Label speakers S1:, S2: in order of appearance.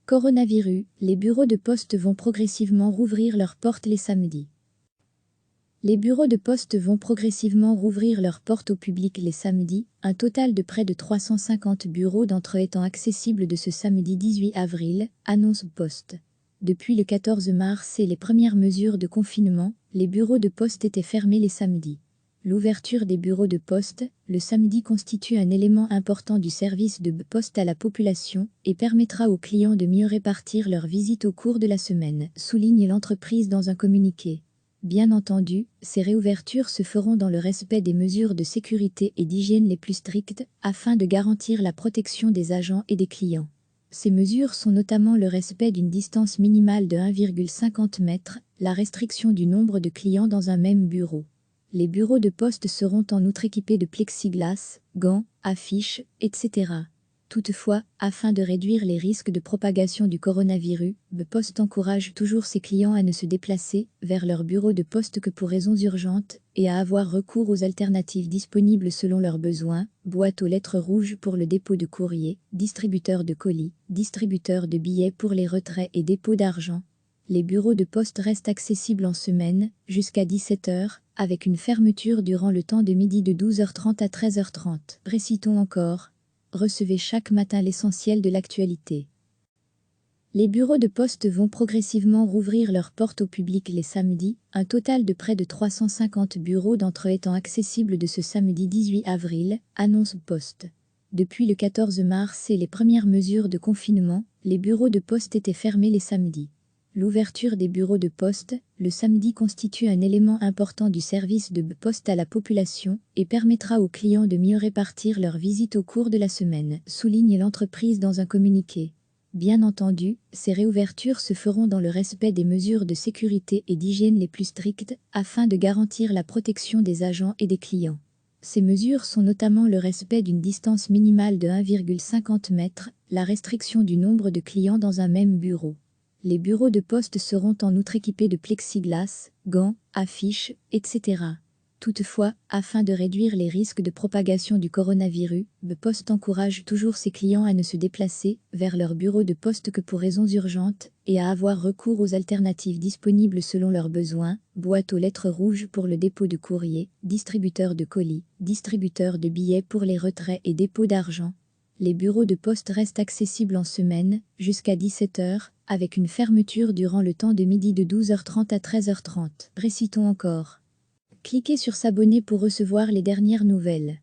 S1: Coronavirus, les bureaux de poste vont progressivement rouvrir leurs portes les samedis. Les bureaux de poste vont progressivement rouvrir leurs portes au public les samedis, un total de près de 350 bureaux d'entre eux étant accessibles de ce samedi 18 avril, annonce Poste. Depuis le 14 mars et les premières mesures de confinement, les bureaux de poste étaient fermés les samedis. L'ouverture des bureaux de poste, le samedi constitue un élément important du service de poste à la population et permettra aux clients de mieux répartir leurs visites au cours de la semaine, souligne l'entreprise dans un communiqué. Bien entendu, ces réouvertures se feront dans le respect des mesures de sécurité et d'hygiène les plus strictes, afin de garantir la protection des agents et des clients. Ces mesures sont notamment le respect d'une distance minimale de 1,50 m, la restriction du nombre de clients dans un même bureau. Les bureaux de poste seront en outre équipés de plexiglas, gants, affiches, etc. Toutefois, afin de réduire les risques de propagation du coronavirus, Poste encourage toujours ses clients à ne se déplacer vers leur bureau de poste que pour raisons urgentes et à avoir recours aux alternatives disponibles selon leurs besoins, boîte aux lettres rouges pour le dépôt de courrier, distributeur de colis, distributeur de billets pour les retraits et dépôt d'argent. Les bureaux de poste restent accessibles en semaine, jusqu'à 17 h, avec une fermeture durant le temps de midi de 12h30 à 13h30. Récitons encore. Recevez chaque matin l'essentiel de l'actualité. Les bureaux de poste vont progressivement rouvrir leurs portes au public les samedis, un total de près de 350 bureaux d'entre eux étant accessibles de ce samedi 18 avril, annonce Poste. Depuis le 14 mars et les premières mesures de confinement, les bureaux de poste étaient fermés les samedis. L'ouverture des bureaux de poste, le samedi constitue un élément important du service de poste à la population et permettra aux clients de mieux répartir leurs visites au cours de la semaine, souligne l'entreprise dans un communiqué. Bien entendu, ces réouvertures se feront dans le respect des mesures de sécurité et d'hygiène les plus strictes, afin de garantir la protection des agents et des clients. Ces mesures sont notamment le respect d'une distance minimale de 1,50 m, la restriction du nombre de clients dans un même bureau. Les bureaux de poste seront en outre équipés de plexiglas, gants, affiches, etc. Toutefois, afin de réduire les risques de propagation du coronavirus, Poste encourage toujours ses clients à ne se déplacer vers leur bureau de poste que pour raisons urgentes et à avoir recours aux alternatives disponibles selon leurs besoins, boîte aux lettres rouges pour le dépôt de courrier, distributeur de colis, distributeur de billets pour les retraits et dépôt d'argent. Les bureaux de poste restent accessibles en semaine, jusqu'à 17 h, avec une fermeture durant le temps de midi de 12h30 à 13h30. Récitons encore. Cliquez sur s'abonner pour recevoir les dernières nouvelles.